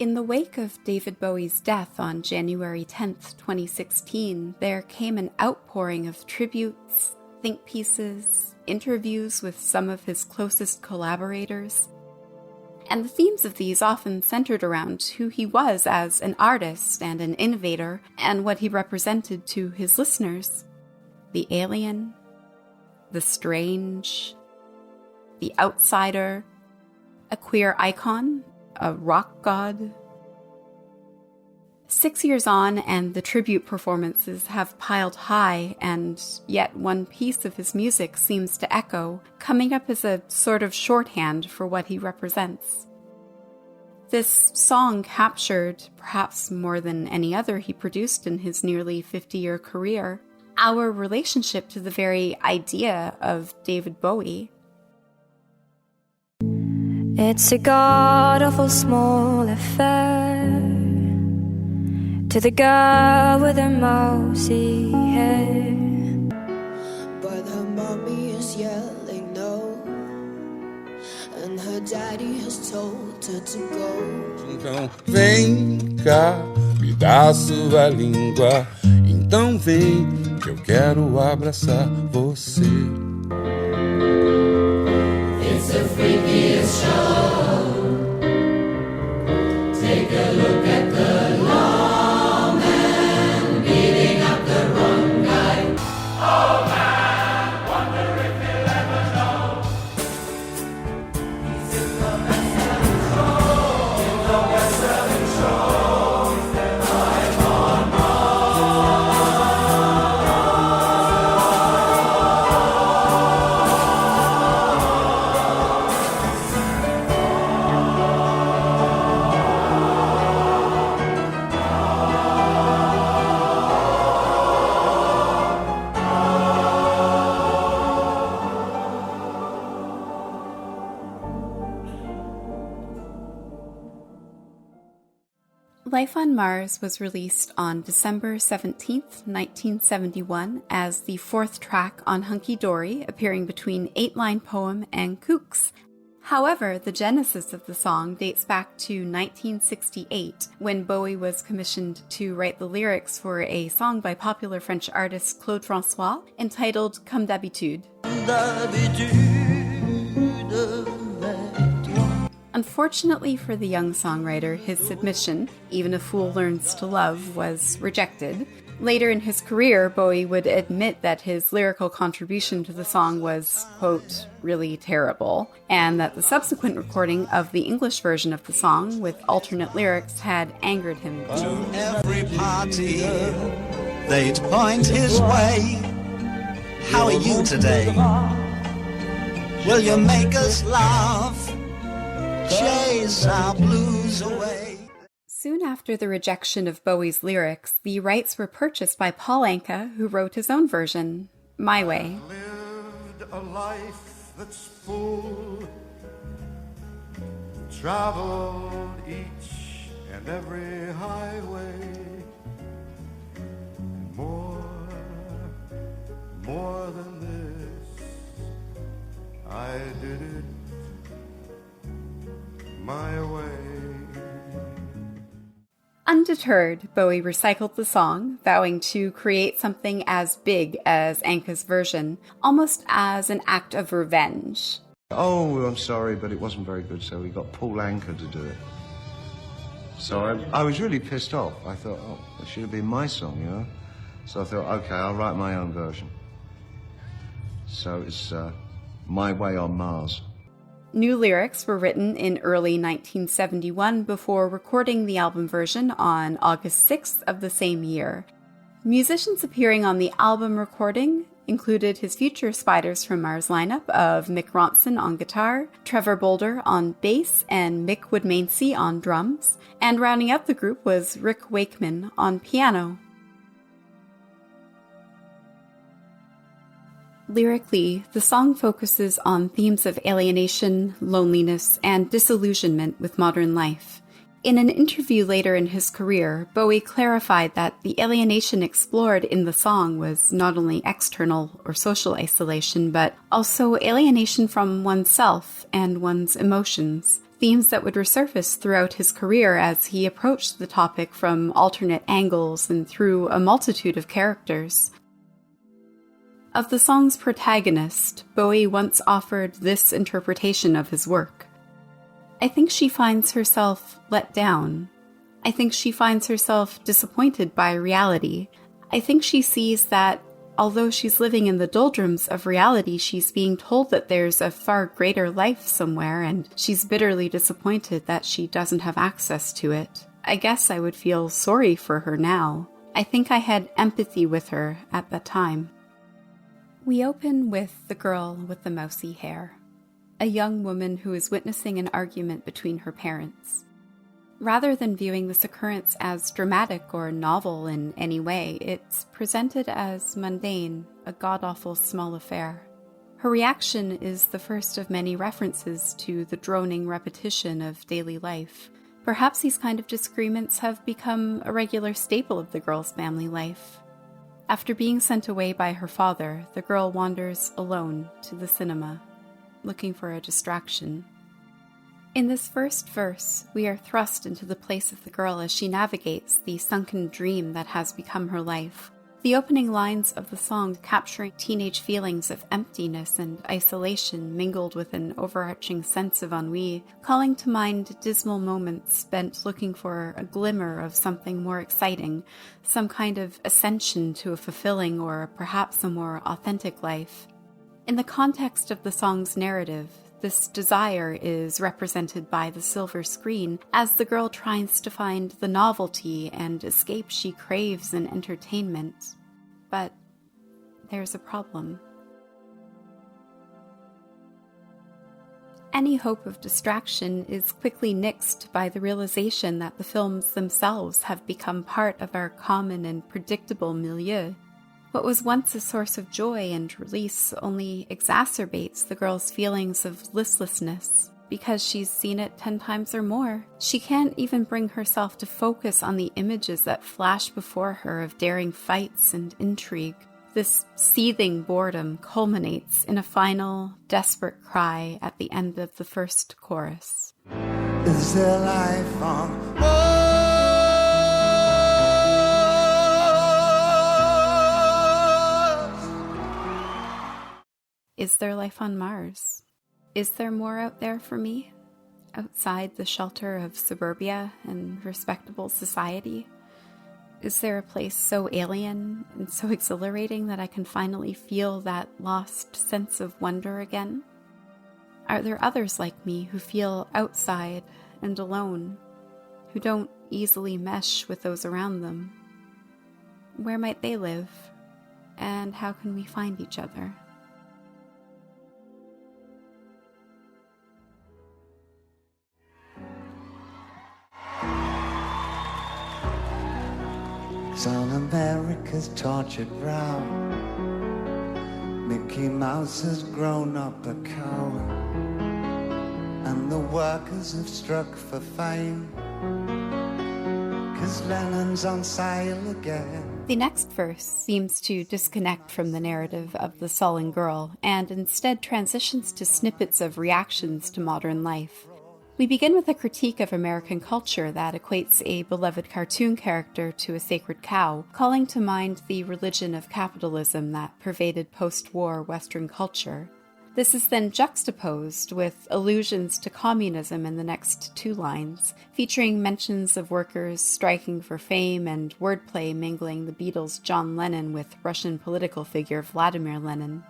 In the wake of David Bowie's death on January 10th, 2016, there came an outpouring of tributes, think pieces, interviews with some of his closest collaborators. And the themes of these often centered around who he was as an artist and an innovator, and what he represented to his listeners. The alien, the strange, the outsider, a queer icon, a rock god. 6 years on, and the tribute performances have piled high, and yet one piece of his music seems to echo, coming up as a sort of shorthand for what he represents. This song captured, perhaps more than any other he produced in his nearly 50-year career, our relationship to the very idea of David Bowie. It's a god-awful small affair to the girl with her mousy hair, but her mommy is yelling no, and her daddy has told her to go. Então vem cá, me dá sua língua. Então vem, que eu quero abraçar você. It's the freakiest show. Take a look at the lawman beating up the wrong guy. Oh man, wonder if he'll ever know. He's in the Western show. In the Western show. I'm on Life on Mars was released on December 17th, 1971 as the fourth track on Hunky Dory, appearing between 8-Line Poem and Kooks. However, the genesis of the song dates back to 1968, when Bowie was commissioned to write the lyrics for a song by popular French artist Claude François entitled Comme d'habitude. Unfortunately for the young songwriter, his submission, Even a Fool Learns to Love, was rejected. Later in his career, Bowie would admit that his lyrical contribution to the song was, quote, really terrible, and that the subsequent recording of the English version of the song, with alternate lyrics, had angered him. To every party, they'd point his way. How are you today? Will you make us laugh? Chase our blues away. Soon after the rejection of Bowie's lyrics, the rights were purchased by Paul Anka, who wrote his own version, My Way. Lived a life that's full, traveled each and every highway, and more than this, I did it my way. Undeterred, Bowie recycled the song, vowing to create something as big as Anka's version, almost as an act of revenge. Oh, I'm sorry, but it wasn't very good, so we got Paul Anka to do it. So I was really pissed off. I thought, oh, it should have been my song, you know? So I thought, okay, I'll write my own version. So it's My Way on Mars. New lyrics were written in early 1971 before recording the album version on August 6th of the same year. Musicians appearing on the album recording included his future Spiders from Mars lineup of Mick Ronson on guitar, Trevor Bolder on bass, and Mick Woodmansey on drums, and rounding out the group was Rick Wakeman on piano. Lyrically, the song focuses on themes of alienation, loneliness, and disillusionment with modern life. In an interview later in his career, Bowie clarified that the alienation explored in the song was not only external or social isolation, but also alienation from oneself and one's emotions. themes that would resurface throughout his career as he approached the topic from alternate angles and through a multitude of characters. Of the song's protagonist, Bowie once offered this interpretation of his work. I think she finds herself let down. I think she finds herself disappointed by reality. I think she sees that, although she's living in the doldrums of reality, she's being told that there's a far greater life somewhere, and she's bitterly disappointed that she doesn't have access to it. I guess I would feel sorry for her now. I think I had empathy with her at that time. We open with the girl with the mousy hair, a young woman who is witnessing an argument between her parents. Rather than viewing this occurrence as dramatic or novel in any way, it's presented as mundane, a god-awful small affair. Her reaction is the first of many references to the droning repetition of daily life. Perhaps these kind of disagreements have become a regular staple of the girl's family life. After being sent away by her father, the girl wanders alone to the cinema, looking for a distraction. In this first verse, we are thrust into the place of the girl as she navigates the sunken dream that has become her life. The opening lines of the song capturing teenage feelings of emptiness and isolation mingled with an overarching sense of ennui, calling to mind dismal moments spent looking for a glimmer of something more exciting, some kind of ascension to a fulfilling or perhaps a more authentic life. In the context of the song's narrative, this desire is represented by the silver screen as the girl tries to find the novelty and escape she craves in entertainment. But there's a problem. Any hope of distraction is quickly nixed by the realization that the films themselves have become part of our common and predictable milieu. What was once a source of joy and release only exacerbates the girl's feelings of listlessness because she's seen it 10 times or more. She can't even bring herself to focus on the images that flash before her of daring fights and intrigue. This seething boredom culminates in a final, desperate cry at the end of the first chorus. Is there life on Mars? Is there life on Mars? Is there more out there for me? Outside the shelter of suburbia and respectable society? Is there a place so alien and so exhilarating that I can finally feel that lost sense of wonder again? Are there others like me who feel outside and alone, who don't easily mesh with those around them? Where might they live? And how can we find each other? On America's tortured brow, Mickey Mouse has grown up a cow, and the workers have struck for fame, 'cause Lennon's on sale again. The next verse seems to disconnect from the narrative of the sullen girl, and instead transitions to snippets of reactions to modern life. We begin with a critique of American culture that equates a beloved cartoon character to a sacred cow, calling to mind the religion of capitalism that pervaded post-war Western culture. This is then juxtaposed with allusions to communism in the next 2 lines, featuring mentions of workers striking for fame and wordplay mingling the Beatles' John Lennon with Russian political figure Vladimir Lenin.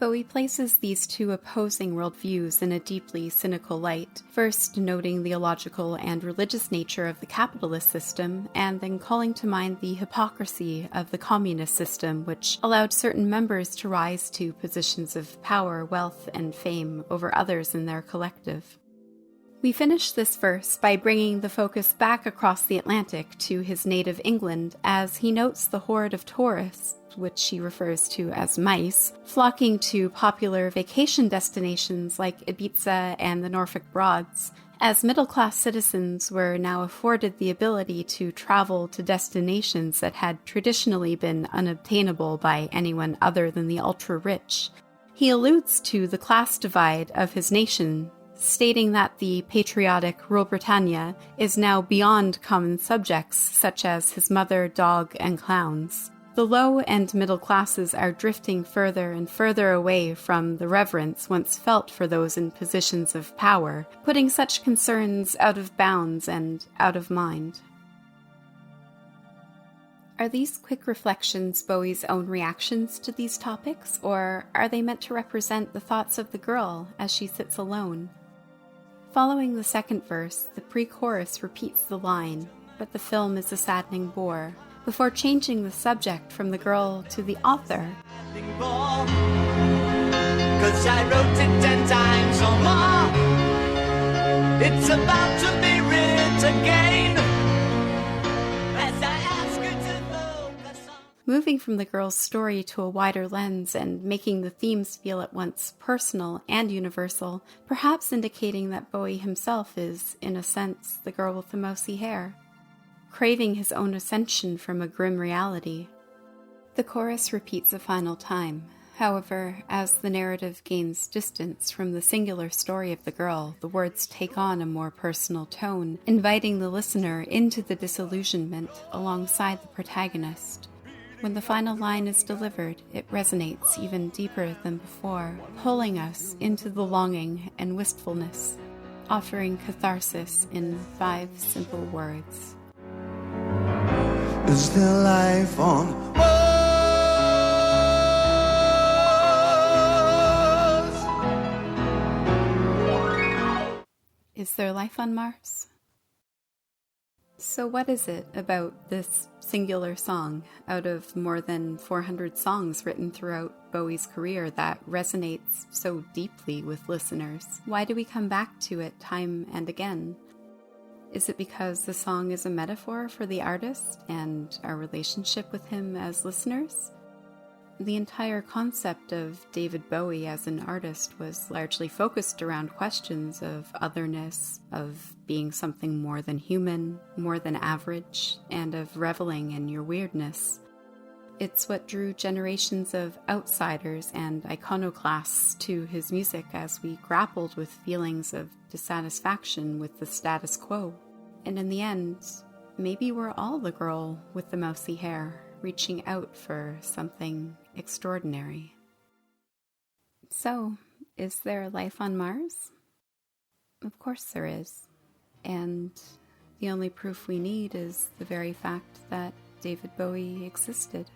Bowie places these 2 opposing worldviews in a deeply cynical light, first noting the illogical and religious nature of the capitalist system, and then calling to mind the hypocrisy of the communist system, which allowed certain members to rise to positions of power, wealth, and fame over others in their collective. We finish this verse by bringing the focus back across the Atlantic to his native England as he notes the horde of tourists, which he refers to as mice, flocking to popular vacation destinations like Ibiza and the Norfolk Broads, as middle-class citizens were now afforded the ability to travel to destinations that had traditionally been unobtainable by anyone other than the ultra-rich. He alludes to the class divide of his nation, stating that the patriotic Rule Britannia is now beyond common subjects such as his mother, dog, and clowns. The low and middle classes are drifting further and further away from the reverence once felt for those in positions of power, putting such concerns out of bounds and out of mind. Are these quick reflections Bowie's own reactions to these topics, or are they meant to represent the thoughts of the girl as she sits alone? Following the second verse, the pre-chorus repeats the line, "But the film is a saddening bore," before changing the subject from the girl to the author. "'Cause I wrote it 10 times or more. It's about to be writ again. As I ask you to focus on..." Moving from the girl's story to a wider lens and making the themes feel at once personal and universal, perhaps indicating that Bowie himself is, in a sense, the girl with the mousy hair, craving his own ascension from a grim reality. The chorus repeats a final time. However, as the narrative gains distance from the singular story of the girl, the words take on a more personal tone, inviting the listener into the disillusionment alongside the protagonist. When the final line is delivered, it resonates even deeper than before, pulling us into the longing and wistfulness, offering catharsis in 5 simple words. Is there life on Mars? Is there life on Mars? So what is it about this singular song, out of more than 400 songs written throughout Bowie's career, that resonates so deeply with listeners? Why do we come back to it time and again? Is it because the song is a metaphor for the artist and our relationship with him as listeners? The entire concept of David Bowie as an artist was largely focused around questions of otherness, of being something more than human, more than average, and of reveling in your weirdness. It's what drew generations of outsiders and iconoclasts to his music as we grappled with feelings of dissatisfaction with the status quo. And in the end, maybe we're all the girl with the mousy hair, reaching out for something extraordinary. So, is there life on Mars? Of course there is. And the only proof we need is the very fact that David Bowie existed.